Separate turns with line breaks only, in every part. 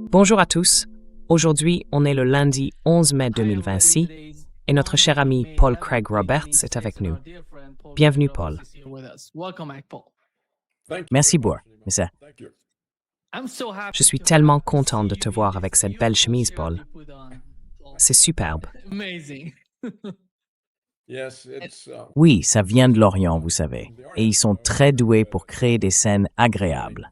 Bonjour à tous. Aujourd'hui, on est le lundi 11 mai 2026 et notre cher ami Paul Craig Roberts est avec nous. Bienvenue, Paul.
Merci, Boer, monsieur.
Je suis tellement content de te voir avec cette belle chemise, Paul. C'est superbe.
Oui, ça vient de l'Orient, vous savez, et ils sont très doués pour créer des scènes agréables.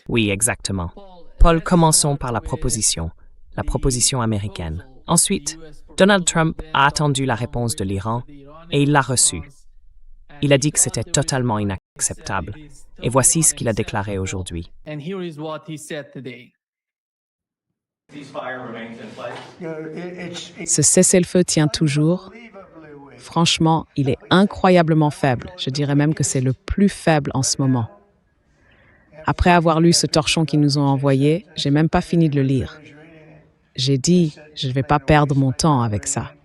Oui, exactement. Paul, commençons par la proposition américaine. Ensuite, Donald Trump a attendu la réponse de l'Iran et il l'a reçue. Il a dit que c'était totalement inacceptable. Et voici ce qu'il a déclaré aujourd'hui.
Ce cessez-le-feu tient toujours. Franchement, il est incroyablement faible. Je dirais même que c'est le plus faible en ce moment. Après avoir lu ce torchon qu'ils nous ont envoyé, j'ai même pas fini de le lire. J'ai dit, je ne vais pas perdre mon temps avec ça.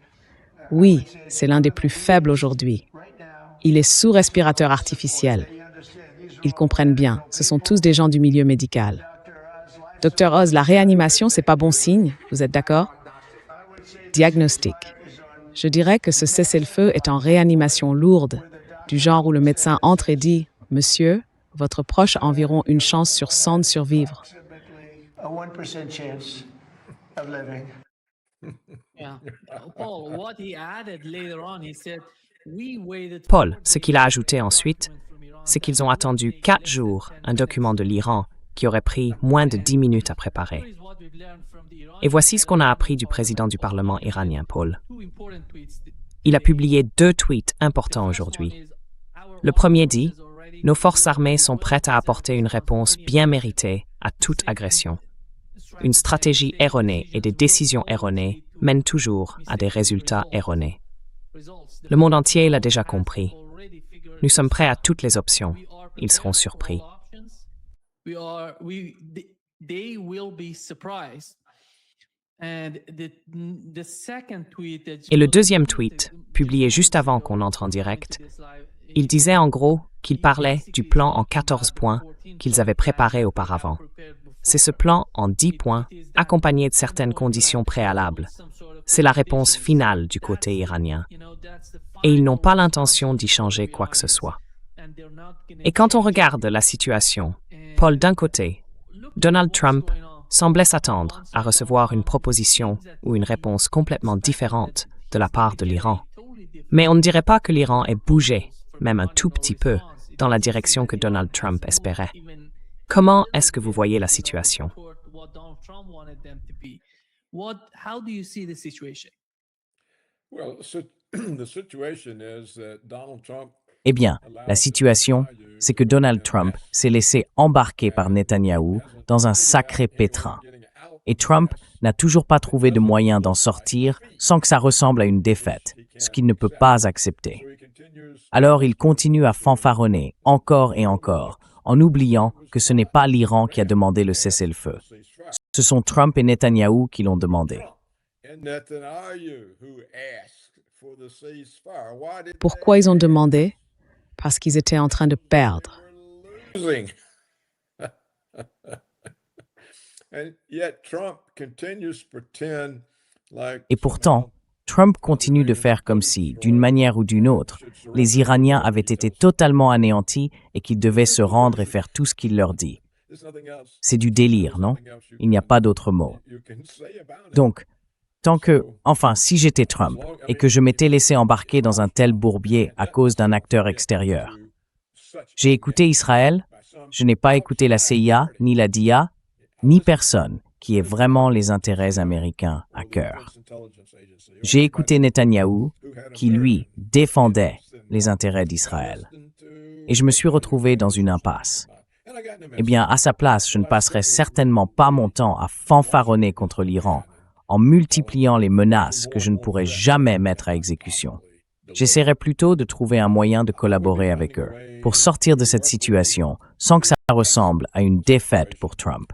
Oui, c'est l'un des plus faibles aujourd'hui. Il est sous respirateur artificiel. Ils comprennent bien, ce sont tous des gens du milieu médical. Docteur Oz, la réanimation, c'est pas bon signe, vous êtes d'accord? Diagnostic. Je dirais que ce cessez-le-feu est en réanimation lourde, du genre où le médecin entre et dit « Monsieur, votre proche a environ une chance sur 100 de survivre. »
Paul, ce qu'il a ajouté ensuite, c'est qu'ils ont attendu 4 jours un document de l'Iran qui aurait pris moins de 10 minutes à préparer. Et voici ce qu'on a appris du président du Parlement iranien, Paul. Il a publié 2 tweets importants aujourd'hui. Le premier dit « Nos forces armées sont prêtes à apporter une réponse bien méritée à toute agression. Une stratégie erronée et des décisions erronées mènent toujours à des résultats erronés. Le monde entier l'a déjà compris. Nous sommes prêts à toutes les options. Ils seront surpris. » Et le deuxième tweet, publié juste avant qu'on entre en direct, il disait en gros qu'il parlait du plan en 14 points qu'ils avaient préparé auparavant. C'est ce plan en 10 points, accompagné de certaines conditions préalables. C'est la réponse finale du côté iranien. Et ils n'ont pas l'intention d'y changer quoi que ce soit. Et quand on regarde la situation, Paul, d'un côté, Donald Trump semblait s'attendre à recevoir une proposition ou une réponse complètement différente de la part de l'Iran. Mais on ne dirait pas que l'Iran ait bougé, même un tout petit peu, dans la direction que Donald Trump espérait. Comment est-ce que vous voyez la situation?
Eh bien, la situation, c'est que Donald Trump s'est laissé embarquer par Netanyahou dans un sacré pétrin. Et Trump n'a toujours pas trouvé de moyen d'en sortir sans que ça ressemble à une défaite, ce qu'il ne peut pas accepter. Alors il continue à fanfaronner encore et encore, en oubliant que ce n'est pas l'Iran qui a demandé le cessez-le-feu. Ce sont Trump et Netanyahou qui l'ont demandé.
Pourquoi ils ont demandé? Parce qu'ils étaient en train de perdre.
Et pourtant, Trump continue de faire comme si, d'une manière ou d'une autre, les Iraniens avaient été totalement anéantis et qu'ils devaient se rendre et faire tout ce qu'il leur dit. C'est du délire, non? Il n'y a pas d'autre mot. Donc, si j'étais Trump et que je m'étais laissé embarquer dans un tel bourbier à cause d'un acteur extérieur, j'ai écouté Israël, je n'ai pas écouté la CIA, ni la DIA, ni personne qui ait vraiment les intérêts américains à cœur. J'ai écouté Netanyahou, qui, lui, défendait les intérêts d'Israël. Et je me suis retrouvé dans une impasse. Eh bien, à sa place, je ne passerai certainement pas mon temps à fanfaronner contre l'Iran, en multipliant les menaces que je ne pourrai jamais mettre à exécution. J'essaierai plutôt de trouver un moyen de collaborer avec eux, pour sortir de cette situation, sans que ça ressemble à une défaite pour Trump.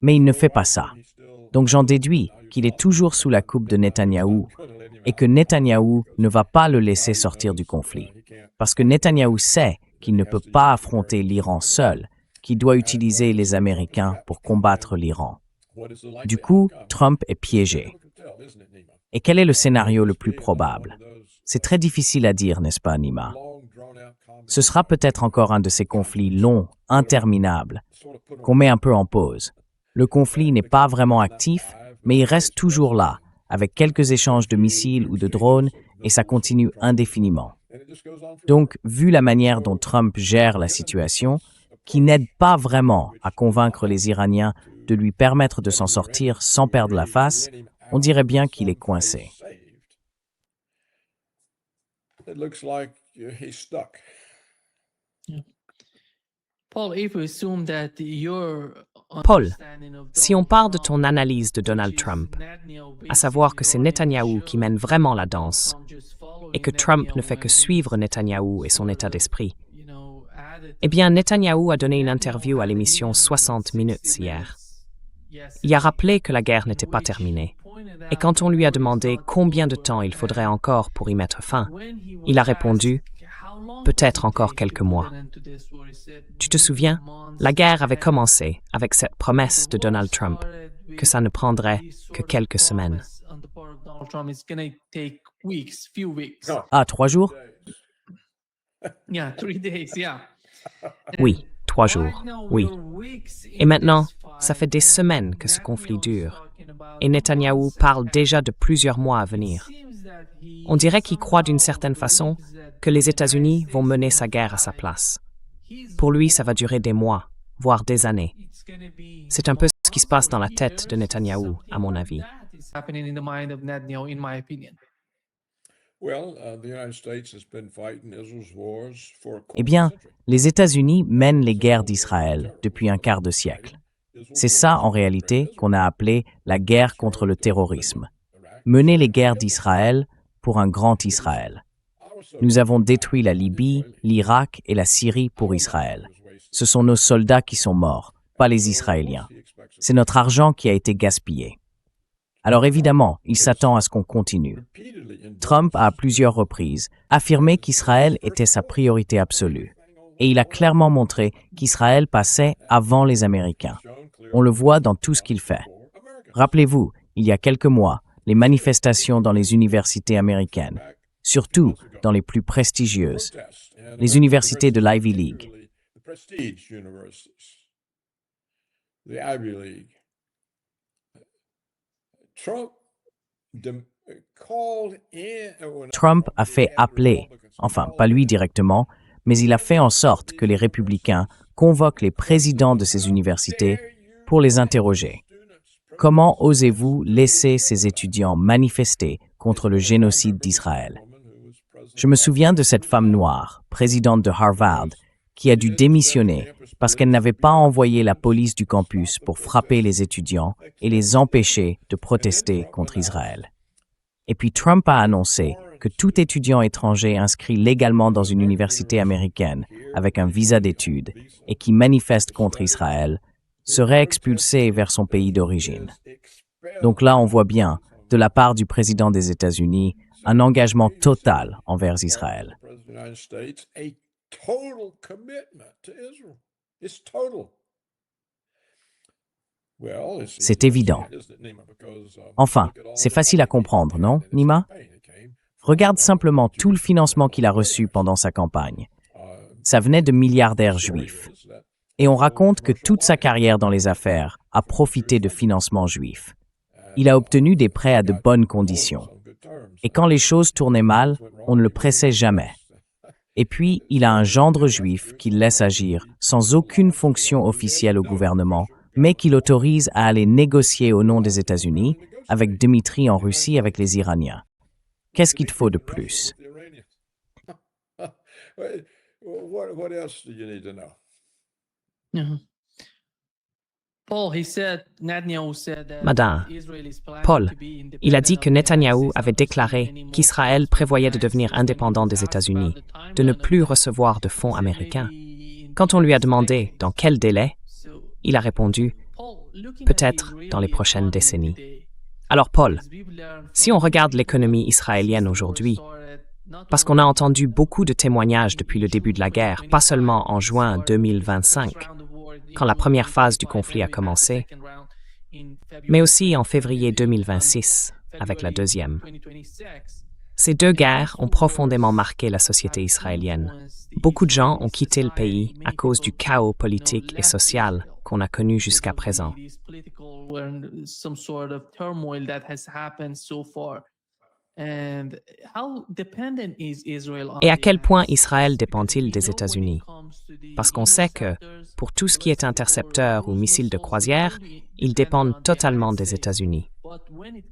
Mais il ne fait pas ça. Donc j'en déduis qu'il est toujours sous la coupe de Netanyahou et que Netanyahou ne va pas le laisser sortir du conflit. Parce que Netanyahou sait qu'il ne peut pas affronter l'Iran seul, qu'il doit utiliser les Américains pour combattre l'Iran. Du coup, Trump est piégé. Et quel est le scénario le plus probable? C'est très difficile à dire, n'est-ce pas, Nima? Ce sera peut-être encore un de ces conflits longs, interminables, qu'on met un peu en pause. Le conflit n'est pas vraiment actif, mais il reste toujours là, avec quelques échanges de missiles ou de drones, et ça continue indéfiniment. Donc, vu la manière dont Trump gère la situation, qui n'aide pas vraiment à convaincre les Iraniens de lui permettre de s'en sortir sans perdre la face, on dirait bien qu'il est coincé.
Paul, si on part de ton analyse de Donald Trump, à savoir que c'est Netanyahou qui mène vraiment la danse, et que Trump ne fait que suivre Netanyahou et son état d'esprit, eh bien, Netanyahou a donné une interview à l'émission 60 minutes hier. Il a rappelé que la guerre n'était pas terminée. Et quand on lui a demandé combien de temps il faudrait encore pour y mettre fin, il a répondu « peut-être encore quelques mois ». Tu te souviens, la guerre avait commencé avec cette promesse de Donald Trump que ça ne prendrait que quelques semaines.
Ah, 3 jours?
Oui, 3 jours, oui. Et maintenant, ça fait des semaines que ce conflit dure. Et Netanyahou parle déjà de plusieurs mois à venir. On dirait qu'il croit d'une certaine façon que les États-Unis vont mener sa guerre à sa place. Pour lui, ça va durer des mois, voire des années. C'est un peu ce qui se passe dans la tête de Netanyahou, à mon avis.
Eh bien, les États-Unis mènent les guerres d'Israël depuis un quart de siècle. C'est ça, en réalité, qu'on a appelé la guerre contre le terrorisme. Mener les guerres d'Israël pour un grand Israël. Nous avons détruit la Libye, l'Irak et la Syrie pour Israël. Ce sont nos soldats qui sont morts, pas les Israéliens. C'est notre argent qui a été gaspillé. Alors évidemment, il s'attend à ce qu'on continue. Trump a à plusieurs reprises affirmé qu'Israël était sa priorité absolue. Et il a clairement montré qu'Israël passait avant les Américains. On le voit dans tout ce qu'il fait. Rappelez-vous, il y a quelques mois, les manifestations dans les universités américaines, surtout dans les plus prestigieuses, les universités de l'Ivy League. Trump a fait appeler, enfin pas lui directement, mais il a fait en sorte que les républicains convoquent les présidents de ces universités pour les interroger. Comment osez-vous laisser ces étudiants manifester contre le génocide d'Israël? Je me souviens de cette femme noire, présidente de Harvard, qui a dû démissionner parce qu'elle n'avait pas envoyé la police du campus pour frapper les étudiants et les empêcher de protester contre Israël. Et puis Trump a annoncé que tout étudiant étranger inscrit légalement dans une université américaine avec un visa d'études et qui manifeste contre Israël serait expulsé vers son pays d'origine. Donc là, on voit bien, de la part du président des États-Unis, un engagement total envers Israël. C'est évident. Enfin, c'est facile à comprendre, non, Nima? Regarde simplement tout le financement qu'il a reçu pendant sa campagne. Ça venait de milliardaires juifs. Et on raconte que toute sa carrière dans les affaires a profité de financement juif. Il a obtenu des prêts à de bonnes conditions. Et quand les choses tournaient mal, on ne le pressait jamais. Et puis, il a un gendre juif qu'il laisse agir sans aucune fonction officielle au gouvernement, mais qui l'autorise à aller négocier au nom des États-Unis avec Dmitri en Russie avec les Iraniens. Qu'est-ce qu'il te faut de plus?
Madame, Paul, il a dit que Netanyahou avait déclaré qu'Israël prévoyait de devenir indépendant des États-Unis, de ne plus recevoir de fonds américains. Quand on lui a demandé dans quel délai, il a répondu peut-être dans les prochaines décennies. Alors Paul, si on regarde l'économie israélienne aujourd'hui, parce qu'on a entendu beaucoup de témoignages depuis le début de la guerre, pas seulement en juin 2025, quand la première phase du conflit a commencé, mais aussi en février 2026, avec la deuxième. Ces deux guerres ont profondément marqué la société israélienne. Beaucoup de gens ont quitté le pays à cause du chaos politique et social qu'on a connu jusqu'à présent. Et à quel point Israël dépend-il des États-Unis? Parce qu'on sait que, pour tout ce qui est intercepteurs ou missiles de croisière, ils dépendent totalement des États-Unis.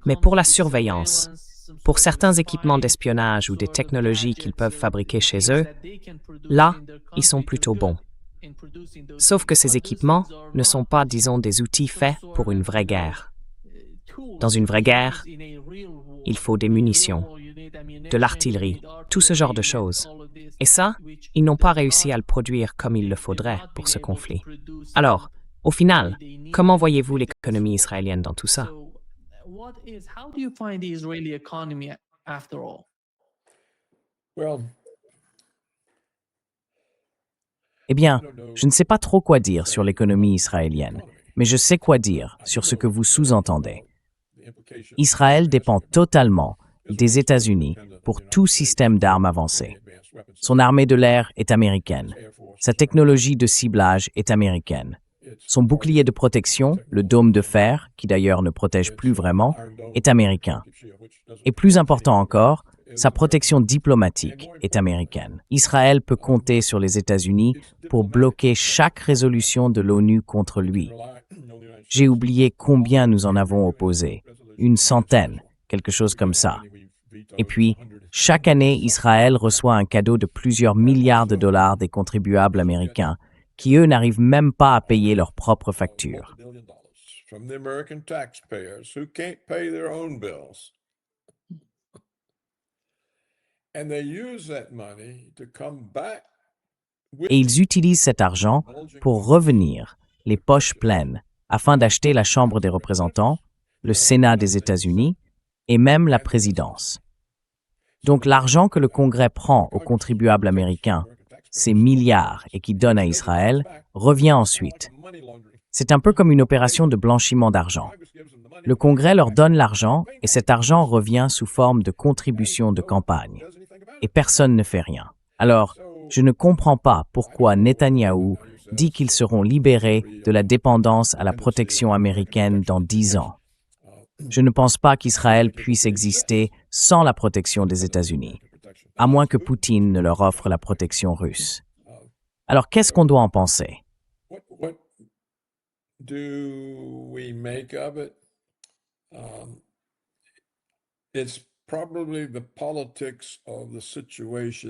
Mais pour la surveillance, pour certains équipements d'espionnage ou des technologies qu'ils peuvent fabriquer chez eux, là, ils sont plutôt bons. Sauf que ces équipements ne sont pas, disons, des outils faits pour une vraie guerre. Dans une vraie guerre, il faut des munitions, de l'artillerie, tout ce genre de choses. Et ça, ils n'ont pas réussi à le produire comme il le faudrait pour ce conflit. Alors, au final, comment voyez-vous l'économie israélienne dans tout ça?
Eh bien, je ne sais pas trop quoi dire sur l'économie israélienne, mais je sais quoi dire sur ce que vous sous-entendez. Israël dépend totalement des États-Unis pour tout système d'armes avancées. Son armée de l'air est américaine. Sa technologie de ciblage est américaine. Son bouclier de protection, le dôme de fer, qui d'ailleurs ne protège plus vraiment, est américain. Et plus important encore, sa protection diplomatique est américaine. Israël peut compter sur les États-Unis pour bloquer chaque résolution de l'ONU contre lui. J'ai oublié combien nous en avons opposé. 100, quelque chose comme ça. Et puis, chaque année, Israël reçoit un cadeau de plusieurs milliards de dollars des contribuables américains, qui eux n'arrivent même pas à payer leurs propres factures. Et ils utilisent cet argent pour revenir, les poches pleines, afin d'acheter la Chambre des représentants, le Sénat des États-Unis et même la présidence. Donc l'argent que le Congrès prend aux contribuables américains, ces milliards et qui donne à Israël, revient ensuite. C'est un peu comme une opération de blanchiment d'argent. Le Congrès leur donne l'argent et cet argent revient sous forme de contributions de campagne. Et personne ne fait rien. Alors, je ne comprends pas pourquoi Netanyahou dit qu'ils seront libérés de la dépendance à la protection américaine dans 10 ans. Je ne pense pas qu'Israël puisse exister sans la protection des États-Unis, à moins que Poutine ne leur offre la protection russe. Alors, qu'est-ce qu'on doit en penser?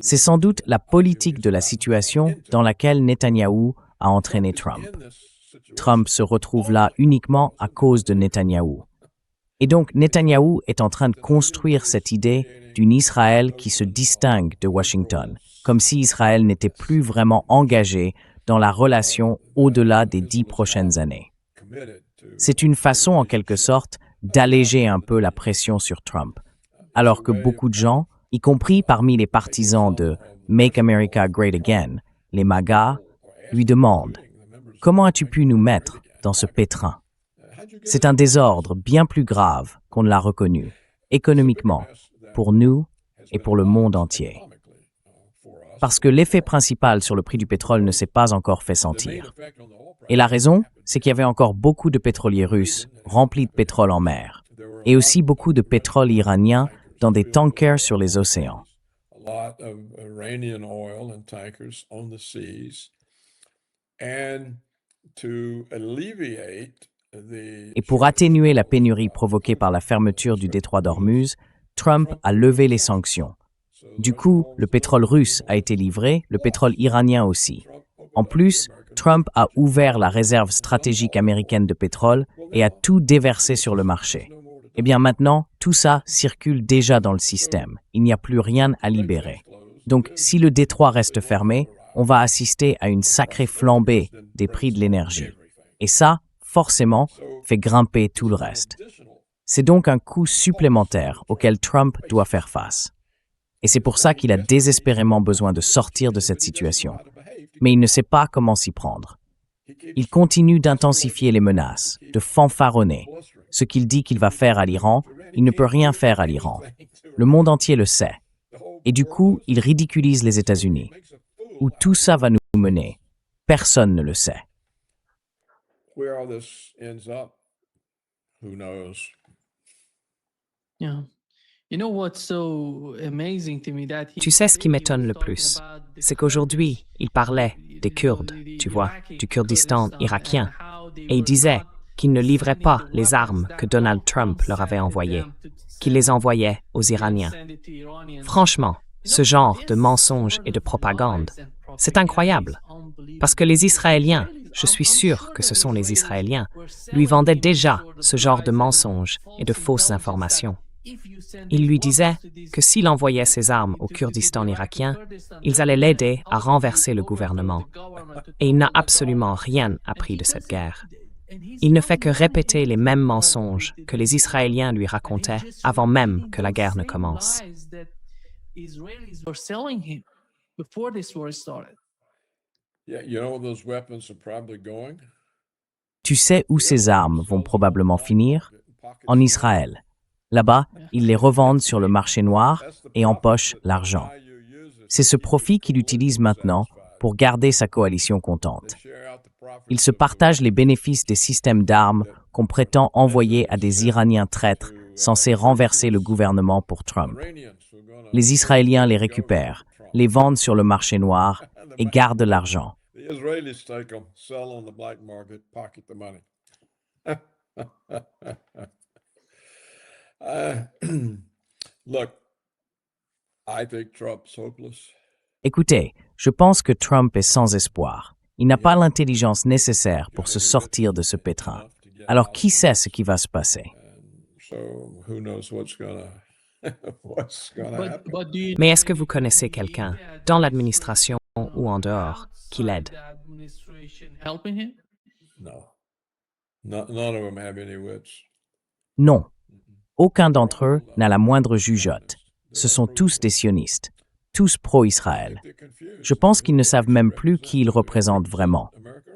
C'est sans doute la politique de la situation dans laquelle Netanyahou a entraîné Trump. Trump se retrouve là uniquement à cause de Netanyahou. Et donc Netanyahou est en train de construire cette idée d'une Israël qui se distingue de Washington, comme si Israël n'était plus vraiment engagé dans la relation au-delà des 10 prochaines années. C'est une façon, en quelque sorte, d'alléger un peu la pression sur Trump, alors que beaucoup de gens, y compris parmi les partisans de « Make America Great Again », les MAGA, lui demandent « Comment as-tu pu nous mettre dans ce pétrin ?» C'est un désordre bien plus grave qu'on ne l'a reconnu, économiquement, pour nous et pour le monde entier. Parce que l'effet principal sur le prix du pétrole ne s'est pas encore fait sentir. Et la raison, c'est qu'il y avait encore beaucoup de pétroliers russes remplis de pétrole en mer, et aussi beaucoup de pétrole iranien dans des tankers sur les océans. Et pour atténuer la pénurie provoquée par la fermeture du détroit d'Ormuz, Trump a levé les sanctions. Du coup, le pétrole russe a été livré, le pétrole iranien aussi. En plus, Trump a ouvert la réserve stratégique américaine de pétrole et a tout déversé sur le marché. Eh bien maintenant, tout ça circule déjà dans le système. Il n'y a plus rien à libérer. Donc, si le détroit reste fermé, on va assister à une sacrée flambée des prix de l'énergie. Et ça, forcément fait grimper tout le reste. C'est donc un coût supplémentaire auquel Trump doit faire face. Et c'est pour ça qu'il a désespérément besoin de sortir de cette situation. Mais il ne sait pas comment s'y prendre. Il continue d'intensifier les menaces, de fanfaronner. Ce qu'il dit qu'il va faire à l'Iran, il ne peut rien faire à l'Iran. Le monde entier le sait. Et du coup, il ridiculise les États-Unis. Où tout ça va nous mener, personne ne le sait.
Where all this ends up, who knows?
Yeah. You know what's so amazing to me that
Tu sais ce qui m'étonne le plus, c'est qu'aujourd'hui, il parlait des Kurdes, tu vois, du Kurdistan irakien, et il disait qu'il ne livrait pas les armes que Donald Trump leur avait envoyées, qu'il les envoyait aux Iraniens. Franchement, ce genre de mensonges et de propagande, c'est incroyable, parce que les Israéliens, je suis sûr que ce sont les Israéliens, lui vendaient déjà ce genre de mensonges et de fausses informations. Il lui disait que s'il envoyait ses armes au Kurdistan irakien, ils allaient l'aider à renverser le gouvernement. Et il n'a absolument rien appris de cette guerre. Il ne fait que répéter les mêmes mensonges que les Israéliens lui racontaient avant même que la guerre ne commence.
Yeah, you know where those weapons are probably going?
Tu sais où ces armes vont probablement finir? En Israël. Là-bas, ils les revendent sur le marché noir et empochent l'argent. C'est ce profit qu'il utilise maintenant pour garder sa coalition contente. Il se partage les bénéfices des systèmes d'armes qu'on prétend envoyer à des Iraniens traîtres censés renverser le gouvernement pour Trump. Les Israéliens les récupèrent, les vendent sur le marché noir et gardent l'argent.
The Israelis take them, sell on the black market, pocket the money. Look, I think Trump's hopeless.
Écoutez, je pense que Trump est sans espoir. Il n'a pas l'intelligence nécessaire pour se sortir de ce pétrin. Alors qui sait ce qui va se passer?
So who knows what's gonna happen?
But do you
Mais est-ce que vous connaissez quelqu'un, dans l'administration ou en dehors, qui l'aide?
helping him?
No. None of them have any wits.
Non. Aucun d'entre eux n'a la moindre jugeote. Ce sont tous des sionistes, tous pro-Israël. Je pense qu'ils ne savent même plus qui ils représentent vraiment.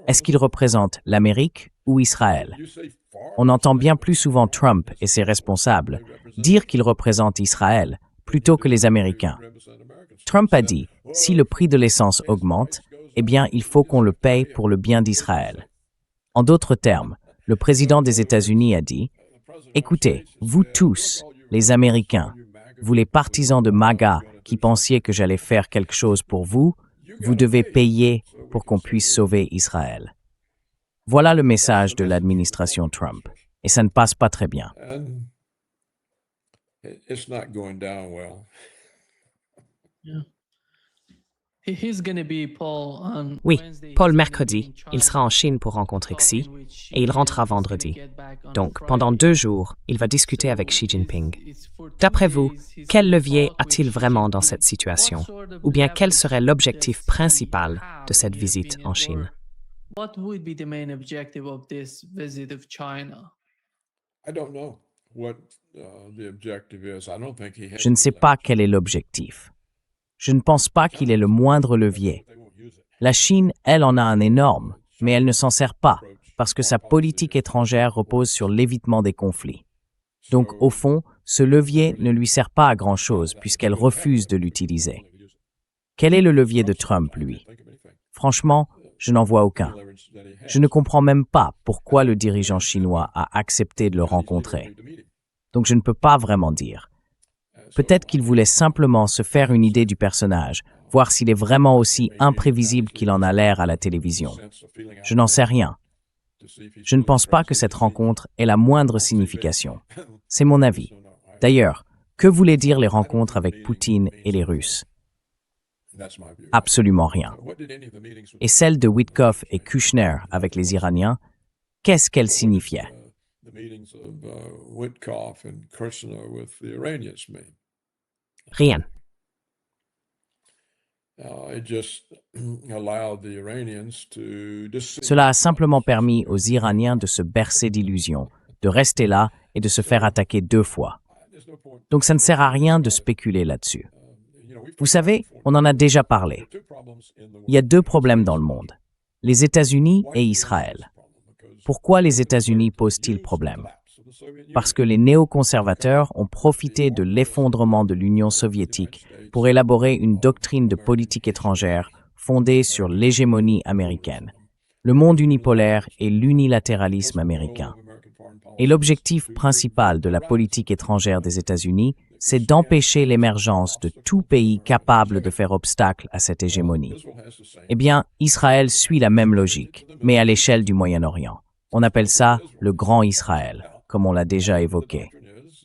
Est-ce qu'ils représentent l'Amérique ou Israël? On entend bien plus souvent Trump et ses responsables dire qu'ils représentent Israël plutôt que les Américains. Trump a dit, si le prix de l'essence augmente, eh bien, il faut qu'on le paye pour le bien d'Israël. En d'autres termes, le président des États-Unis a dit, écoutez, vous tous, les Américains, vous les partisans de MAGA qui pensiez que j'allais faire quelque chose pour vous, vous devez payer pour qu'on puisse sauver Israël. Voilà le message de l'administration Trump. Et ça ne passe pas très bien.
And it's not going down well.
He's gonna be Paul on
Oui,
Wednesday.
Paul
He's
mercredi,
gonna be in
il sera en Chine pour rencontrer Xi,
talking with Xi,
et il rentrera
and he's
vendredi.
gonna get back on
Donc,
Friday.
pendant 2 jours, il va discuter avec Xi Jinping.
It's for 2
D'après vous,
days, he's
quel
gonna
levier
talk with
a-t-il
Xi
vraiment dans
Jinping.
cette situation?
What sort of
Ou bien quel
leverage
serait l'objectif
does he
principal
have,
de cette
in your
visite
opinion,
en Chine?
or what would be the main objective of this visit of China?
I don't know what the objective is. I don't think he has.
Je ne sais pas quel est l'objectif. Je ne pense pas qu'il ait le moindre levier. La Chine, elle, en a un énorme, mais elle ne s'en sert pas, parce que sa politique étrangère repose sur l'évitement des conflits. Donc, au fond, ce levier ne lui sert pas à grand-chose, puisqu'elle refuse de l'utiliser. Quel est le levier de Trump, lui? Franchement, je n'en vois aucun. Je ne comprends même pas pourquoi le dirigeant chinois a accepté de le rencontrer. Donc, je ne peux pas vraiment dire. Peut-être qu'il voulait simplement se faire une idée du personnage, voir s'il est vraiment aussi imprévisible qu'il en a l'air à la télévision. Je n'en sais rien. Je ne pense pas que cette rencontre ait la moindre signification. C'est mon avis. D'ailleurs, que voulaient dire les rencontres avec Poutine et les Russes? Absolument rien. Et celle de Witkoff et Kushner avec les Iraniens, qu'est-ce qu'elle signifiait?
The meetings of Witkoff and Kushner with the Iranians mean.
Rien.
It just allowed the Iranians to deceive.
Cela a simplement permis aux Iraniens de se bercer d'illusions, de rester là et de se faire attaquer 2 fois.
There's no point.
Donc ça ne sert à rien de spéculer là-dessus. Vous savez, on en a déjà parlé.
Two problems in the
Il y a 2 problèmes dans le monde, les États-Unis et Israël. Pourquoi les États-Unis posent-ils problème? Parce que les néoconservateurs ont profité de l'effondrement de l'Union soviétique pour élaborer une doctrine de politique étrangère fondée sur l'hégémonie américaine, le monde unipolaire et l'unilatéralisme américain. Et l'objectif principal de la politique étrangère des États-Unis, c'est d'empêcher l'émergence de tout pays capable de faire obstacle à cette hégémonie. Eh bien, Israël suit la même logique, mais à l'échelle du Moyen-Orient. On appelle ça le Grand Israël, comme on l'a déjà évoqué.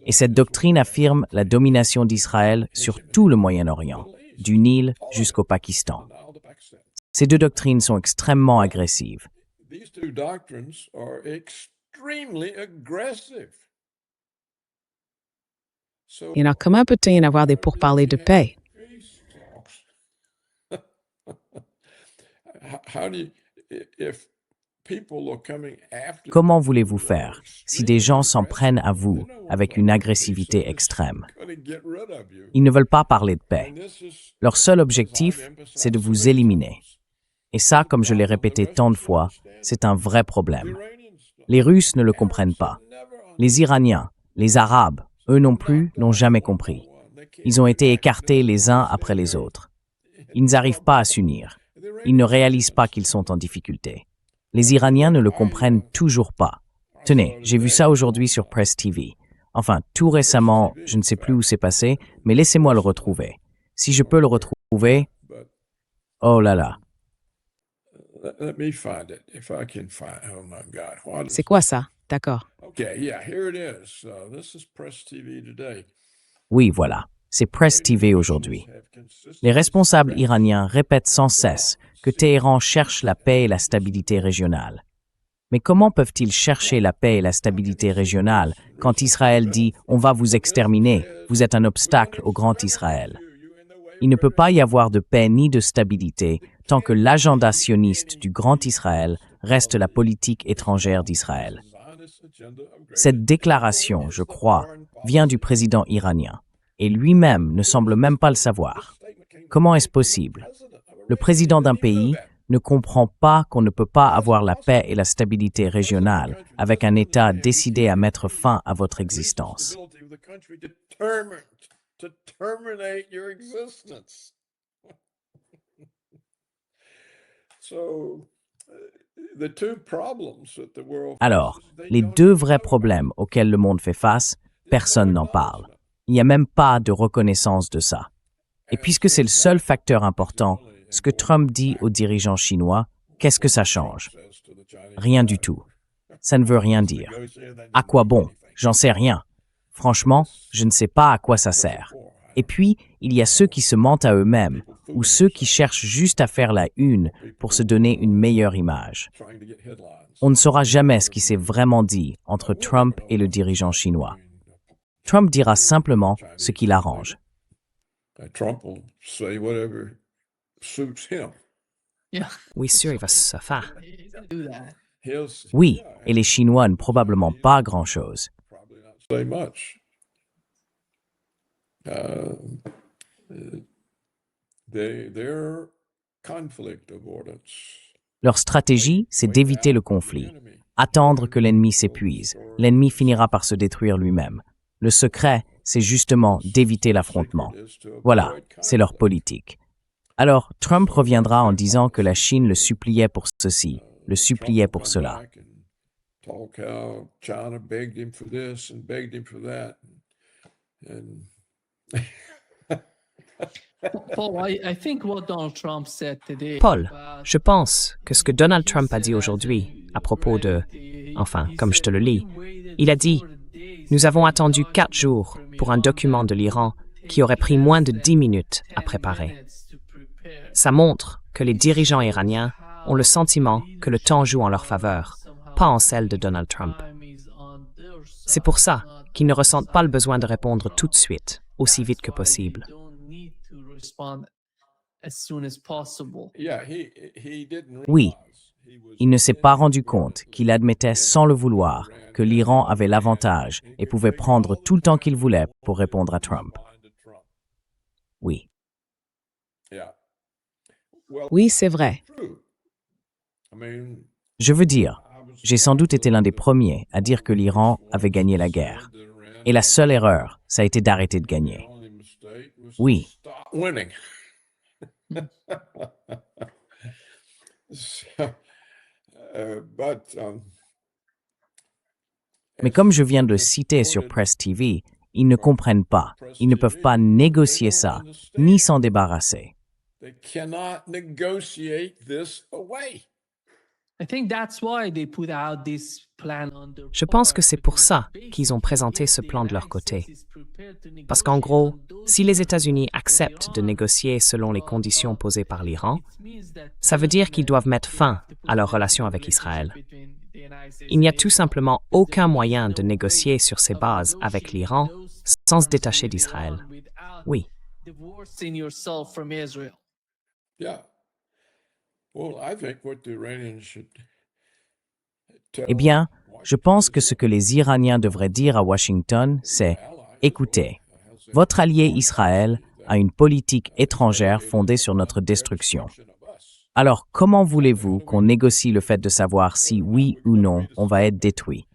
Et cette doctrine affirme la domination d'Israël sur tout le Moyen-Orient, du Nil jusqu'au Pakistan. Ces 2 doctrines sont extrêmement agressives.
These two doctrines are extremely aggressive. So,
Et alors, comment peut-il y en avoir des pourparlers de paix?
peace talks. How do you, if people are coming after
Comment voulez-vous faire si des gens s'en prennent à vous avec une agressivité extrême?
gonna get rid of you?
Ils ne veulent pas parler de paix.
And this is
Leur seul objectif, c'est de vous éliminer. Et ça, comme je l'ai répété tant de fois, c'est un vrai problème.
Iranians.
Les Russes ne le comprennent pas. Les Iraniens, les Arabes, eux non plus, n'ont jamais compris. Ils ont été écartés les uns après les autres. Ils n'arrivent pas à s'unir. Ils ne réalisent pas qu'ils sont en difficulté. Les Iraniens ne le comprennent toujours pas. Tenez, j'ai vu ça aujourd'hui sur Press TV. Enfin, tout récemment, je ne sais plus où c'est passé, mais laissez-moi le retrouver. Si je peux le retrouver... Oh là là.
Let me find it if I can find. Oh my God! What is-
C'est quoi ça? D'accord.
Okay, yeah, here it is. This is Press TV today.
Oui, voilà. C'est Press TV aujourd'hui. Les responsables iraniens répètent sans cesse que Téhéran cherche la paix et la stabilité régionale. Mais comment peuvent-ils chercher la paix et la stabilité régionale quand Israël dit « on va vous exterminer, vous êtes un obstacle au grand Israël ». Il ne peut pas y avoir de paix ni de stabilité tant que l'agenda sioniste du grand Israël reste la politique étrangère d'Israël. Cette déclaration, je crois, vient du président iranien, et lui-même ne semble même pas le savoir. Comment est-ce possible? Le président d'un pays ne comprend pas qu'on ne peut pas avoir la paix et la stabilité régionale avec un État décidé à mettre fin à votre existence.
To terminate your existence. So, the two problems that the world
Alors,
faces, they
les
don't
2 vrais problèmes auxquels le monde fait face, personne n'en parle. Il n'y a même pas de reconnaissance de ça. Et puisque c'est le seul facteur important, ce que Trump dit aux dirigeants chinois, qu'est-ce que ça change?
says to the Chinese,
Rien du tout. Ça ne veut rien dire. À quoi bon? J'en sais rien. Franchement, je ne sais pas à quoi ça sert. Et puis, il y a ceux qui se mentent à eux-mêmes, ou ceux qui cherchent juste à faire la une pour se donner une meilleure image.
trying to get headlines.
On ne saura jamais ce qui s'est vraiment dit entre Trump et le dirigeant chinois. Trump dira simplement ce qui l'arrange.
Trump will say whatever suits him.
Yeah,
Oui, sûr, il va se faire.
do that.
He'll
Oui, et les Chinois ne probablement pas grand-chose.
probably not say much. They're conflict avoidance.
Leur stratégie, c'est d'éviter le conflit, attendre que l'ennemi s'épuise. L'ennemi finira par se détruire lui-même. Le secret, c'est justement d'éviter l'affrontement. Voilà, c'est leur politique. Alors, Trump reviendra en disant que la Chine le suppliait pour ceci, le suppliait pour cela.
Talk how China begged him for this and begged him for that. And
Paul, I think what Donald Trump said today.
Paul, je pense que ce que Donald Trump a dit aujourd'hui à propos de... Enfin, comme je te le lis, il a dit « Nous avons attendu 4 jours pour un document de l'Iran qui aurait pris moins de 10 minutes à préparer. » Ça montre que les dirigeants iraniens ont le sentiment que le temps joue en leur faveur, pas en celle de Donald Trump. C'est pour ça qu'ils ne ressentent pas le besoin de répondre tout de suite, aussi vite que possible.
as soon as possible.
Yeah, he didn't
Oui,
realize he was
il ne s'est pas rendu compte qu'il admettait sans le vouloir que l'Iran avait l'avantage et pouvait prendre tout le temps qu'il voulait pour répondre à Trump. Oui.
Yeah. Well,
Oui, c'est vrai.
true. I mean,
Je veux dire, j'ai sans doute été l'un des premiers à dire que l'Iran avait gagné la guerre. Et la seule erreur, ça a été d'arrêter de gagner.
only mistake was
Oui.
to stop winning. So, but
Mais comme je viens de le citer sur Press TV, ils ne comprennent pas. Ils ne peuvent pas négocier ça, ni s'en débarrasser.
they cannot negotiate this away.
I think that's why they put out this plan on their
Je pense que
part,
c'est pour
because
ça qu'ils ont présenté ce
basically,
plan
if
de leur
the
côté.
United States is prepared to
Parce qu'en
negotiate
gros,
on those
si les
terms
États-Unis
for
acceptent de
Iran,
négocier selon les conditions posées par l'Iran,
it means that
ça veut dire qu'ils doivent mettre fin à leur relation avec Israël. Il n'y a tout simplement aucun moyen de négocier sur ces bases avec l'Iran sans se détacher d'Israël. Oui.
Divorcing yourself from Israel.
Yeah. Well, I think what the Iranians should tell
Eh bien, je pense que ce que les Iraniens devraient dire à Washington, c'est « Écoutez, votre allié Israël a une politique étrangère fondée sur notre destruction. Alors, comment voulez-vous qu'on négocie le fait de savoir si, oui ou non, on va être détruit?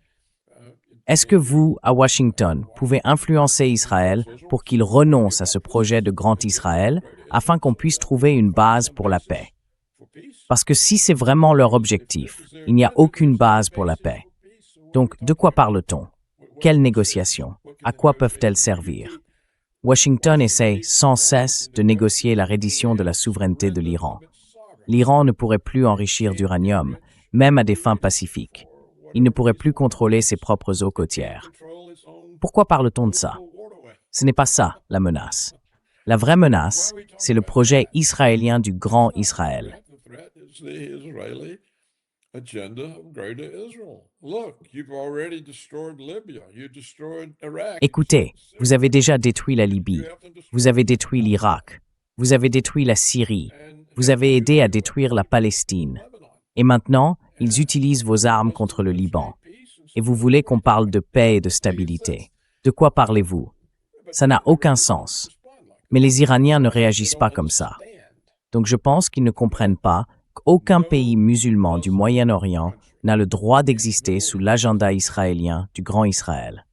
Est-ce que vous, à Washington, pouvez influencer Israël pour qu'il renonce à ce projet de Grand Israël afin qu'on puisse trouver une base pour la paix? Parce que si c'est vraiment leur objectif, il n'y a aucune base pour la paix. Donc, de quoi parle-t-on? Quelles négociations? À quoi peuvent-elles servir? Washington essaie sans cesse de négocier la reddition de la souveraineté de l'Iran. L'Iran ne pourrait plus enrichir d'uranium, même à des fins pacifiques. Il ne pourrait plus contrôler ses propres eaux côtières. Pourquoi parle-t-on de ça? Ce n'est pas ça, la menace. La vraie menace, c'est le projet israélien du Grand Israël.
the threat is the Israeli agenda of Greater Israel. Look, you've already destroyed Libya. You destroyed Iraq.
Écoutez, vous avez déjà détruit la Libye, vous avez détruit l'Irak, vous avez détruit la Syrie, vous avez aidé à détruire la Palestine. Et maintenant, ils utilisent vos armes contre le Liban. Et vous voulez qu'on parle de paix et de stabilité. De quoi parlez-vous? Ça n'a aucun sens. Mais les Iraniens ne réagissent pas comme ça. Donc je pense qu'ils ne comprennent pas qu'aucun pays musulman du Moyen-Orient n'a le droit d'exister sous l'agenda israélien du Grand Israël.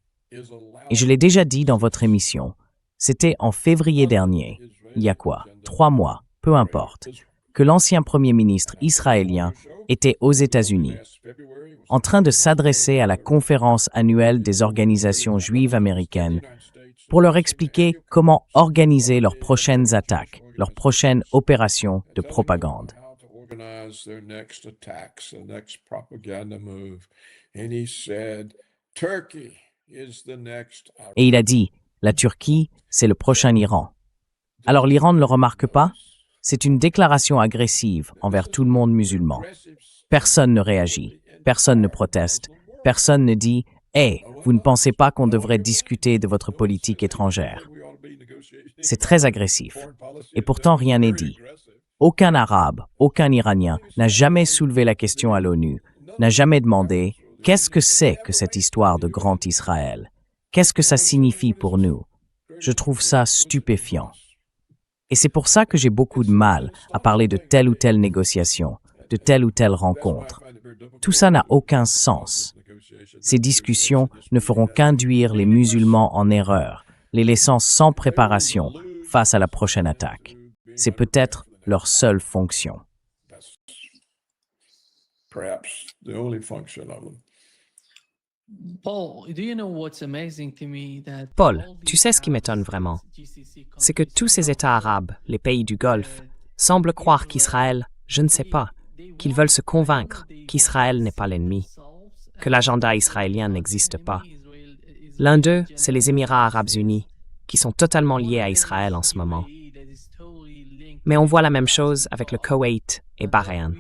Et je l'ai déjà dit dans votre émission, c'était en février dernier, il y a quoi, 3 mois, peu importe, que l'ancien Premier ministre israélien était aux États-Unis, en train de s'adresser à la conférence annuelle des organisations juives américaines pour leur expliquer comment organiser leurs prochaines attaques, leurs prochaines opérations de propagande.
How to organize their next attacks, the next propaganda move. And he said, Turkey is the next.
Et il a dit, la Turquie, c'est le prochain Iran. Alors l'Iran ne le remarque pas? C'est une déclaration agressive envers tout le monde musulman. Personne ne réagit, personne ne proteste, personne ne dit « Hey, vous ne pensez pas qu'on devrait discuter de votre politique étrangère ?» C'est très agressif. Et pourtant, rien n'est dit. Aucun Arabe, aucun Iranien n'a jamais soulevé la question à l'ONU, n'a jamais demandé « Qu'est-ce que c'est que cette histoire de Grand Israël? Qu'est-ce que ça signifie pour nous ?» Je trouve ça stupéfiant. Et c'est pour ça que j'ai beaucoup de mal à parler de telle ou telle négociation, de telle ou telle rencontre. Tout ça n'a aucun sens. Ces discussions ne feront qu'induire les musulmans en erreur, les laissant sans préparation face à la prochaine attaque. C'est peut-être leur seule fonction.
Perhaps the only function of them.
Paul, do you know what's amazing to me that
Paul,
all
tu
these
sais ce qui m'étonne vraiment?
GCC
C'est que tous ces États arabes, les pays du Golfe, semblent croire qu'Israël, je ne sais pas, qu'ils veulent se convaincre qu'Israël n'est pas l'ennemi, que l'agenda israélien n'existe pas. L'un d'eux, c'est les Émirats arabes unis, qui sont totalement liés à Israël en ce moment. Mais on voit la même chose avec le Koweït et Bahreïn.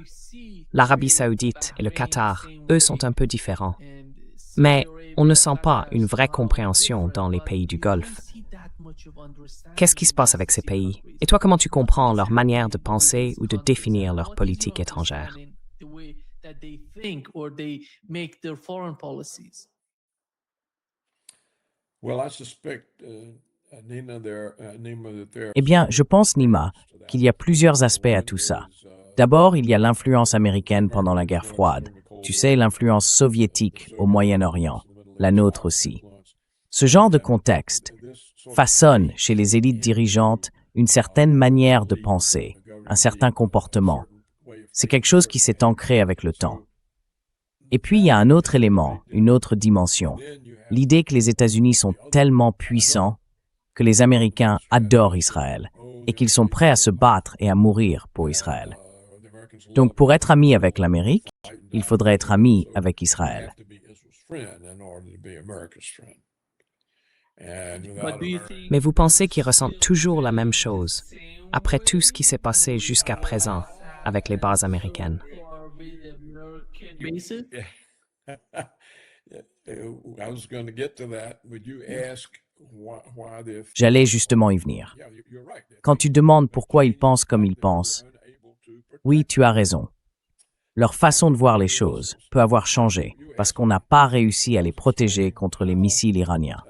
L'Arabie saoudite et le Qatar, eux, sont un peu différents. Mais on ne sent pas une vraie compréhension dans les pays du Golfe. Qu'est-ce qui se passe avec ces pays? Et toi, comment tu comprends leur manière de penser ou de définir leur politique étrangère?
Well, I suspect, Nina, Nima, that there
Eh bien, je pense, Nima, qu'il y a plusieurs aspects à tout ça. D'abord, il y a l'influence américaine pendant la guerre froide. Tu sais, l'influence soviétique au Moyen-Orient, la nôtre aussi. Ce genre de contexte façonne chez les élites dirigeantes une certaine manière de penser, un certain comportement. C'est quelque chose qui s'est ancré avec le temps. Et puis, il y a un autre élément, une autre dimension. L'idée que les États-Unis sont tellement puissants que les Américains adorent Israël et qu'ils sont prêts à se battre et à mourir pour Israël. Donc, pour être ami avec l'Amérique, il faudrait être ami avec Israël.
Mais vous pensez qu'ils ressentent toujours la même chose, après tout ce qui s'est passé jusqu'à présent avec les bases américaines?
I was going to get to that. Would you ask why the...
J'allais justement y venir.
Yeah, you're right.
Quand tu demandes pourquoi ils pensent comme ils pensent, oui, tu as raison. Leur façon de voir les choses peut avoir changé parce qu'on n'a pas réussi à les protéger contre les missiles iraniens.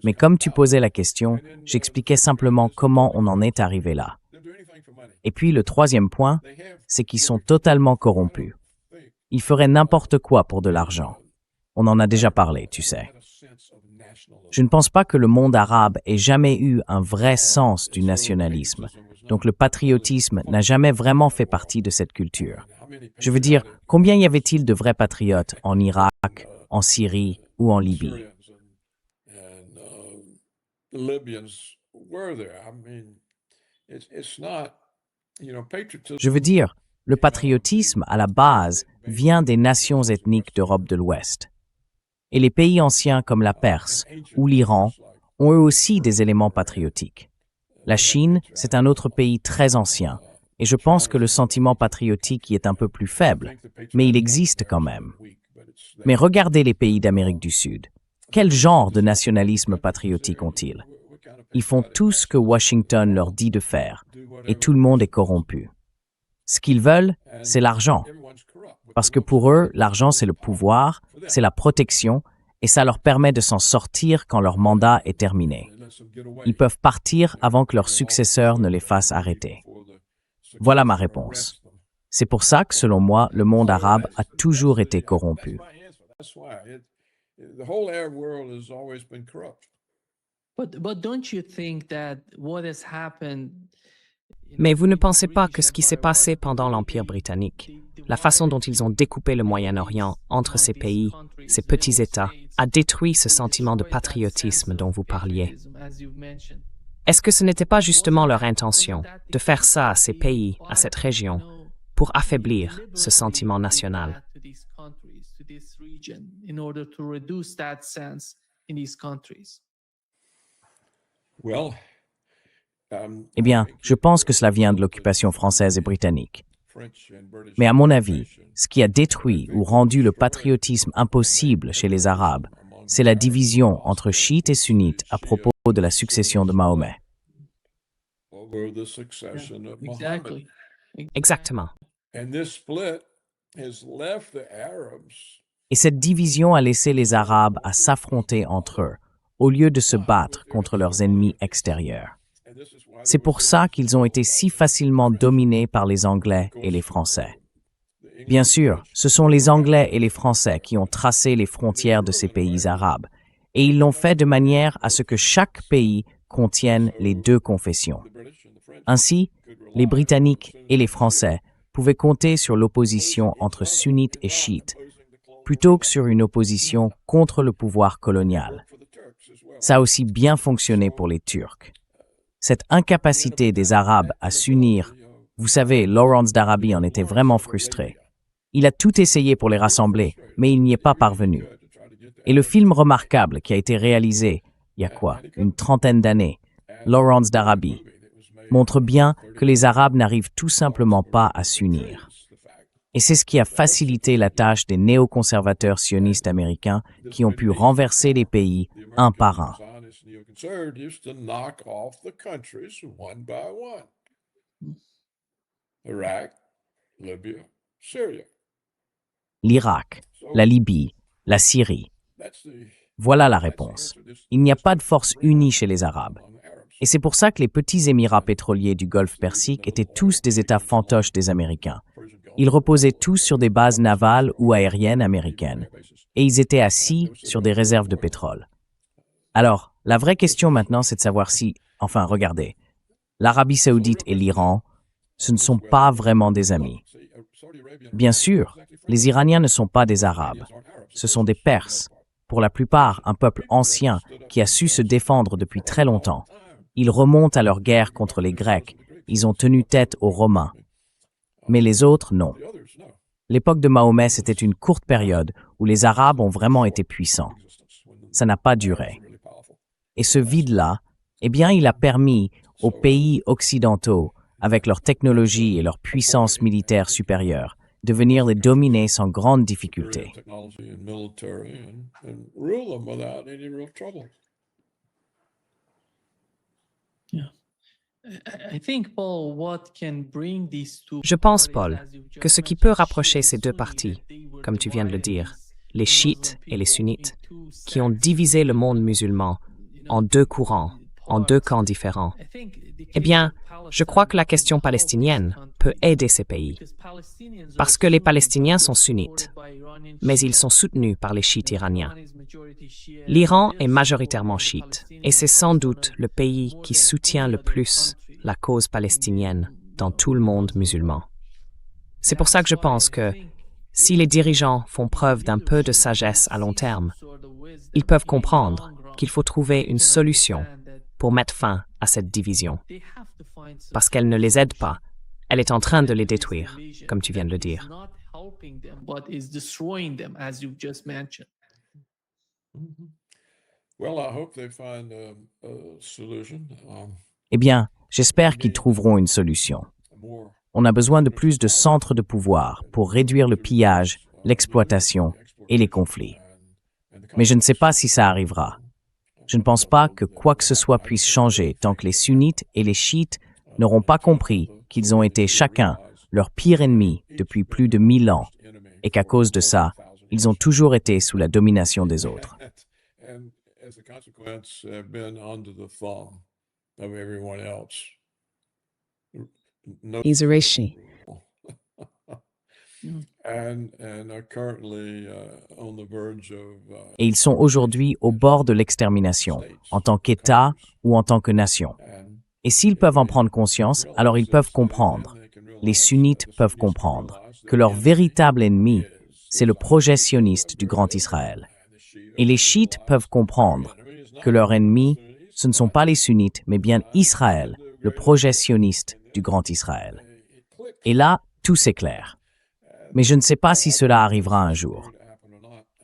Mais comme tu posais la question, j'expliquais simplement comment on en est arrivé là. Et puis le troisième point, c'est qu'ils sont totalement corrompus. Ils feraient n'importe quoi pour de l'argent. On en a déjà parlé, tu sais. Je ne pense pas que le monde arabe ait jamais eu un vrai sens du nationalisme. Donc le patriotisme n'a jamais vraiment fait partie de cette culture. Je veux dire, combien y avait-il de vrais patriotes en Irak, en Syrie ou en Libye? Je veux dire, le patriotisme, à la base, vient des nations ethniques d'Europe de l'Ouest. Et les pays anciens comme la Perse ou l'Iran ont eux aussi des éléments patriotiques. La Chine, c'est un autre pays très ancien, et je pense que le sentiment patriotique y est un peu plus faible, mais il existe quand même. Mais regardez les pays d'Amérique du Sud. Quel genre de nationalisme patriotique ont-ils? Ils font tout ce que Washington leur dit de faire, et tout le monde est corrompu. Ce qu'ils veulent, c'est l'argent. Parce que pour eux, l'argent, c'est le pouvoir, c'est la protection, et ça leur permet de s'en sortir quand leur mandat est terminé. Ils peuvent partir avant que leur successeur ne les fasse arrêter. Voilà ma réponse. C'est pour ça que, selon moi, le monde arabe a toujours été corrompu.
Mais vous ne pensez pas que ce qui s'est passé pendant l'Empire britannique, la façon dont ils ont découpé le Moyen-Orient entre ces pays, ces petits États, a détruit ce sentiment de patriotisme dont vous parliez? Est-ce que ce n'était pas justement leur intention de faire ça à ces pays, à cette région, pour affaiblir ce sentiment national?
Eh bien, je pense que cela vient de l'occupation française et britannique. Mais à mon avis, ce qui a détruit ou rendu le patriotisme impossible chez les Arabes, c'est la division entre chiites et sunnites à propos de la succession de Mahomet.
Exactement.
Et cette division a laissé les Arabes à s'affronter entre eux, au lieu de se battre contre leurs ennemis extérieurs. C'est pour ça qu'ils ont été si facilement dominés par les Anglais et les Français. Bien sûr, ce sont les Anglais et les Français qui ont tracé les frontières de ces pays arabes, et ils l'ont fait de manière à ce que chaque pays contienne les deux confessions. Ainsi, les Britanniques et les Français pouvaient compter sur l'opposition entre sunnites et chiites, plutôt que sur une opposition contre le pouvoir colonial. Ça a aussi bien fonctionné pour les Turcs. Cette incapacité des Arabes à s'unir, vous savez, Lawrence d'Arabie en était vraiment frustré. Il a tout essayé pour les rassembler, mais il n'y est pas parvenu. Et le film remarquable qui a été réalisé, il y a quoi, une trentaine d'années, Lawrence d'Arabie, montre bien que les Arabes n'arrivent tout simplement pas à s'unir. Et c'est ce qui a facilité la tâche des néoconservateurs sionistes américains qui ont pu renverser les pays un par un.
neoconservatives to knock off the countries one by one. Iraq, Libya, Syria.
L'Irak, la Libye, la Syrie. Voilà la réponse. Il n'y a pas de force unie chez les Arabes. Et c'est pour ça que les petits Émirats pétroliers du Golfe Persique étaient tous des États fantoches des Américains. Ils reposaient tous sur des bases navales ou aériennes américaines. Et ils étaient assis sur des réserves de pétrole. Alors, la vraie question maintenant, c'est de savoir si, enfin, regardez, l'Arabie saoudite et l'Iran, ce ne sont pas vraiment des amis. Bien sûr, les Iraniens ne sont pas des Arabes. Ce sont des Perses. Pour la plupart, un peuple ancien qui a su se défendre depuis très longtemps. Ils remontent à leur guerre contre les Grecs. Ils ont tenu tête aux Romains. Mais les autres, non. L'époque de Mahomet, c'était une courte période où les Arabes ont vraiment été puissants. Ça n'a pas duré. Et ce vide-là, eh bien, il a permis aux pays occidentaux, avec leur technologie et leur puissance militaire supérieure, de venir les dominer sans grande difficulté.
Je pense, Paul, que ce qui peut rapprocher ces deux parties, comme tu viens de le dire, les chiites et les sunnites, qui ont divisé le monde musulman en deux courants, en deux camps différents, eh bien, je crois que la question palestinienne peut aider ces pays. Parce que les Palestiniens sont sunnites, mais ils sont soutenus par les chiites iraniens. L'Iran est majoritairement chiite, et c'est sans doute le pays qui soutient le plus la cause palestinienne dans tout le monde musulman. C'est pour ça que je pense que, si les dirigeants font preuve d'un peu de sagesse à long terme, ils peuvent comprendre qu'il faut trouver une solution pour mettre fin à cette division. Parce qu'elle ne les aide pas, elle est en train de les détruire, comme tu viens de le dire.
Eh bien, j'espère qu'ils trouveront une solution. On a besoin de plus de centres de pouvoir pour réduire le pillage, l'exploitation et les conflits. Mais je ne sais pas si ça arrivera. Je ne pense pas que quoi que ce soit puisse changer tant que les sunnites et les chiites n'auront pas compris qu'ils ont été chacun leur pire ennemi depuis plus de 1000 ans et qu'à cause de ça, ils ont toujours été sous la domination des autres.
Izurashi.
Et ils sont aujourd'hui au bord de l'extermination, en tant qu'État ou en tant que nation. Et s'ils peuvent en prendre conscience, alors ils peuvent comprendre. Les sunnites peuvent comprendre que leur véritable ennemi, c'est le projet sioniste du Grand Israël. Et les chiites peuvent comprendre que leur ennemi, ce ne sont pas les sunnites, mais bien Israël, le projet sioniste du Grand Israël. Et là, tout s'éclaire. Mais je ne sais pas si cela arrivera un jour.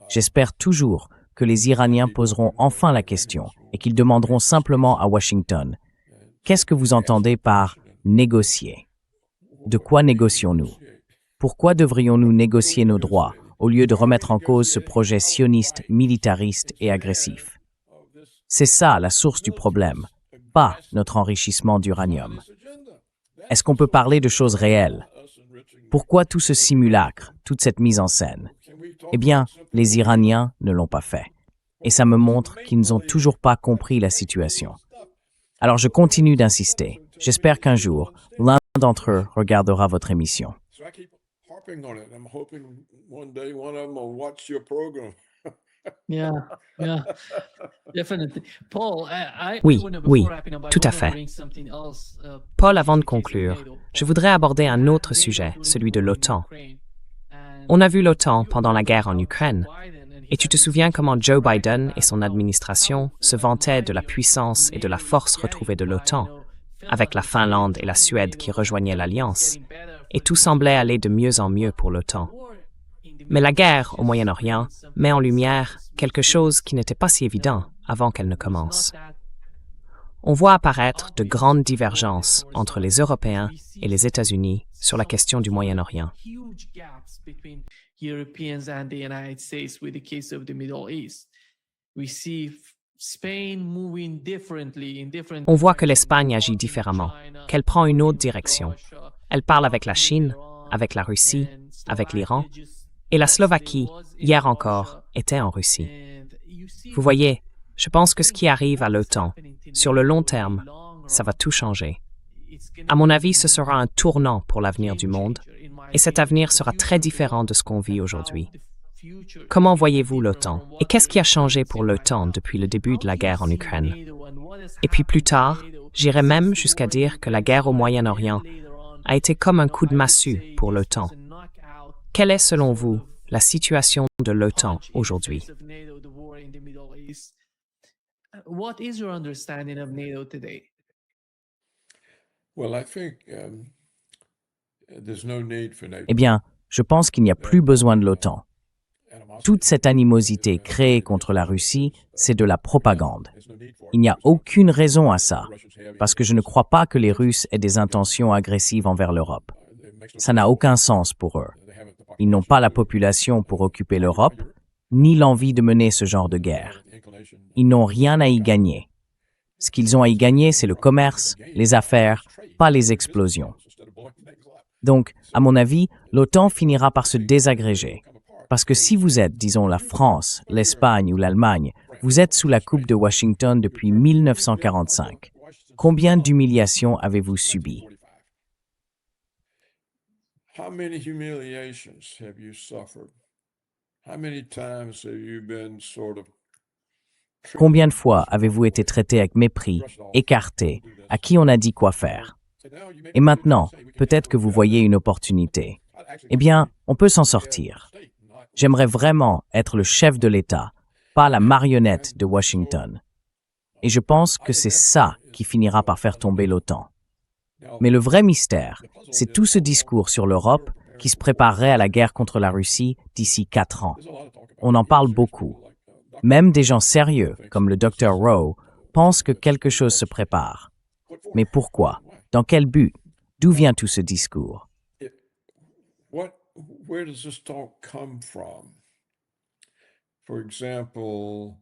J'espère toujours que les Iraniens poseront enfin la question et qu'ils demanderont simplement à Washington « Qu'est-ce que vous entendez par négocier ? De quoi négocions-nous ? Pourquoi devrions-nous négocier nos droits au lieu de remettre en cause ce projet sioniste, militariste et agressif ? C'est ça la source du problème, pas notre enrichissement d'uranium. Est-ce qu'on peut parler de choses réelles ? Pourquoi tout ce simulacre, toute cette mise en scène ? Eh bien, les Iraniens ne l'ont pas fait. Et ça me montre qu'ils n'ont toujours pas compris la situation. Alors je continue d'insister. J'espère qu'un jour, l'un d'entre eux regardera votre émission.
Oui, tout à fait. Paul, avant de conclure, je voudrais aborder un autre sujet, celui de l'OTAN. On a vu l'OTAN pendant la guerre en Ukraine, et tu te souviens comment Joe Biden et son administration se vantaient de la puissance et de la force retrouvée de l'OTAN, avec la Finlande et la Suède qui rejoignaient l'Alliance, et tout semblait aller de mieux en mieux pour l'OTAN. Mais la guerre au Moyen-Orient met en lumière quelque chose qui n'était pas si évident avant qu'elle ne commence. On voit apparaître de grandes divergences entre les Européens et les États-Unis sur la question du Moyen-Orient. On voit que l'Espagne agit différemment, qu'elle prend une autre direction. Elle parle avec la Chine, avec la Russie, avec l'Iran, et la Slovaquie, hier encore, était en Russie. Vous voyez, je pense que ce qui arrive à l'OTAN, sur le long terme, ça va tout changer. À mon avis, ce sera un tournant pour l'avenir du monde, et cet avenir sera très différent de ce qu'on vit aujourd'hui. Comment voyez-vous l'OTAN? Et qu'est-ce qui a changé pour l'OTAN depuis le début de la guerre en Ukraine? Et puis plus tard, j'irais même jusqu'à dire que la guerre au Moyen-Orient a été comme un coup de massue pour l'OTAN. Quelle est, selon vous, la situation de l'OTAN aujourd'hui?
What is your understanding of NATO today?
Well, I think there's no need for NATO.
Eh bien, je pense qu'il n'y a plus besoin de l'OTAN. Toute cette animosité créée contre la Russie, c'est de la propagande. Il n'y a aucune raison à ça, parce que je ne crois pas que les Russes aient des intentions agressives envers l'Europe. Ça n'a aucun sens pour eux. Ils n'ont pas la population pour occuper l'Europe, ni l'envie de mener ce genre de guerre. Ils n'ont rien à y gagner. Ce qu'ils ont à y gagner, c'est le commerce, les affaires, pas les explosions. Donc, à mon avis, l'OTAN finira par se désagréger. Parce que si vous êtes, disons, la France, l'Espagne ou l'Allemagne, vous êtes sous la coupe de Washington depuis 1945. Combien d'humiliations avez-vous subies?
How many humiliations have you suffered? How many times have you been sort of
Combien de fois avez-vous été traité avec mépris, écarté, à qui on a dit quoi faire? Et maintenant, peut-être que vous voyez une opportunité. Eh bien, on peut s'en sortir. J'aimerais vraiment être le chef de l'État, pas la marionnette de Washington. Et je pense que c'est ça qui finira par faire tomber l'OTAN. Mais le vrai mystère, c'est tout ce discours sur l'Europe qui se préparerait à la guerre contre la Russie d'ici 4 ans. On en parle beaucoup. Même des gens sérieux, comme le Dr. Rowe, pensent que quelque chose se prépare. Mais pourquoi? Dans quel but? D'où vient tout ce discours?
Where does this talk come from? For example,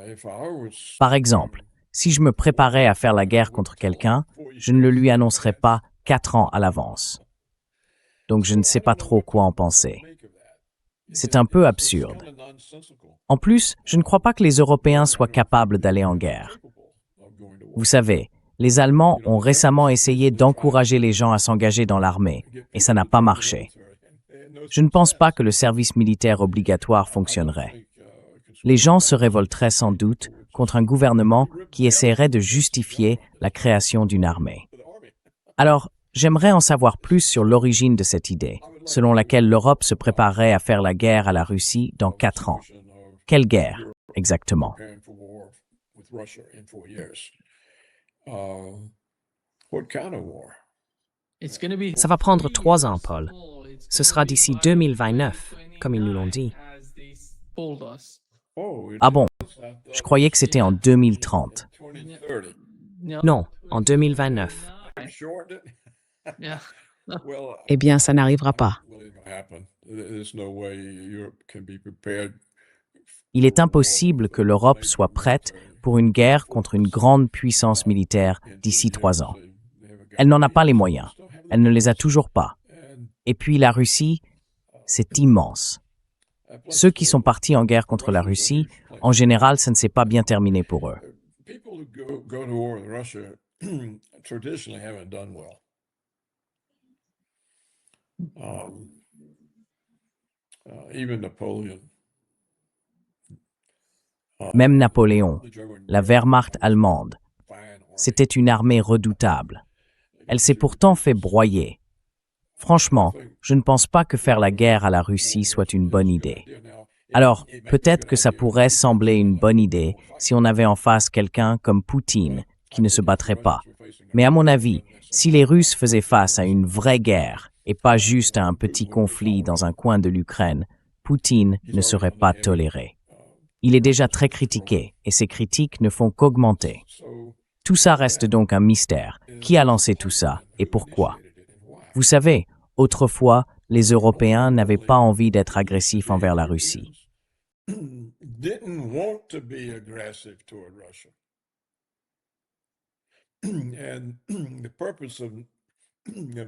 if I was
Par exemple, si je me préparais à faire la guerre contre quelqu'un, je ne le lui annoncerais pas 4 ans à l'avance. Donc je ne sais pas trop quoi en penser. C'est un peu absurde. En plus, je ne crois pas que les Européens soient capables d'aller en guerre. Vous savez, les Allemands ont récemment essayé d'encourager les gens à s'engager dans l'armée, et ça n'a pas marché. Je ne pense pas que le service militaire obligatoire fonctionnerait. Les gens se révolteraient sans doute contre un gouvernement qui essaierait de justifier la création d'une armée. Alors, j'aimerais en savoir plus sur l'origine de cette idée, selon laquelle l'Europe se préparerait à faire la guerre à la Russie dans 4 ans. Quelle guerre, exactement?
Ça va prendre 3 ans, Paul. Ce sera d'ici 2029, comme ils nous l'ont dit.
Ah bon? Je croyais que c'était en 2030.
Non, en 2029.
Eh bien, ça n'arrivera pas.
Il est impossible que l'Europe soit prête pour une guerre contre une grande puissance militaire d'ici 3 ans. Elle n'en a pas les moyens. Elle ne les a toujours pas. Et puis la Russie, c'est immense. Ceux qui sont partis en guerre contre la Russie, en général, ça ne s'est pas bien terminé pour eux. Même Napoléon, la Wehrmacht allemande, c'était une armée redoutable. Elle s'est pourtant fait broyer. Franchement, je ne pense pas que faire la guerre à la Russie soit une bonne idée. Alors, peut-être que ça pourrait sembler une bonne idée si on avait en face quelqu'un comme Poutine, qui ne se battrait pas. Mais à mon avis, si les Russes faisaient face à une vraie guerre, et pas juste à un petit conflit dans un coin de l'Ukraine, Poutine ne serait pas toléré. Il est déjà très critiqué, et ses critiques ne font qu'augmenter. Tout ça reste donc un mystère. Qui a lancé tout ça, et pourquoi? Vous savez, autrefois, les Européens n'avaient pas envie d'être agressifs envers la Russie.
didn't want to be aggressive toward Russia. And the purpose of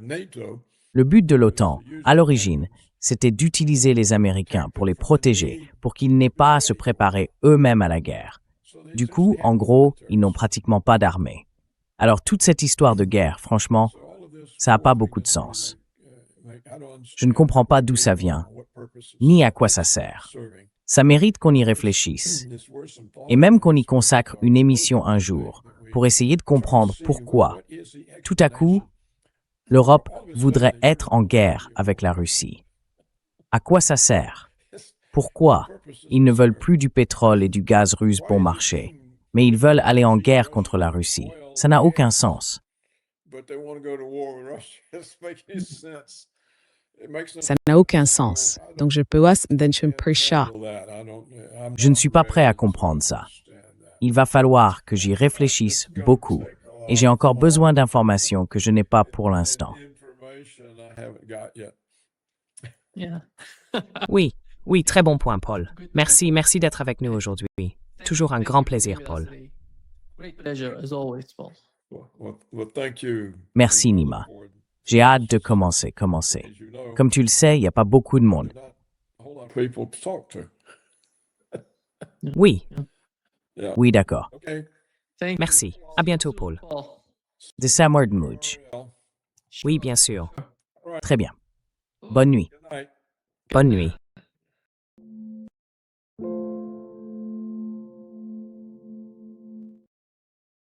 NATO
Le but de l'OTAN, à l'origine, c'était d'utiliser les Américains pour les protéger, pour qu'ils n'aient pas à se préparer eux-mêmes à la guerre. Du coup, en gros, ils n'ont pratiquement pas d'armée. Alors toute cette histoire de guerre, franchement, ça n'a pas beaucoup de sens. Je ne comprends pas d'où ça vient, ni à quoi ça sert. Ça mérite qu'on y réfléchisse, et même qu'on y consacre une émission un jour, pour essayer de comprendre pourquoi, tout à coup, l'Europe voudrait être en guerre avec la Russie. À quoi ça sert? Pourquoi ils ne veulent plus du pétrole et du gaz russe bon marché, mais ils veulent aller en guerre contre la Russie? Ça n'a aucun sens.
Ça n'a aucun sens. Donc je peux être un peu chat.
Je ne suis pas prêt à comprendre ça. Il va falloir que j'y réfléchisse beaucoup, et j'ai encore besoin d'informations que je n'ai pas pour l'instant.
Yeah.
Oui, oui, très bon point, Paul. Merci, merci d'être avec nous aujourd'hui. Toujours un grand plaisir, Paul.
Great pleasure as always, Paul.
Well, thank you.
Merci, Nima. J'ai hâte de commencer. Comme tu le sais, il n'y a pas beaucoup de monde.
Not a whole lot of people to talk to.
Oui,
Yeah.
Oui, d'accord.
Okay.
Thank you.
merci. À bientôt, Paul.
Paul.
De Samward Mouch.
Well,
Oui, bien sûr.
Très bien. Bonne nuit.
good night.
Bonne nuit.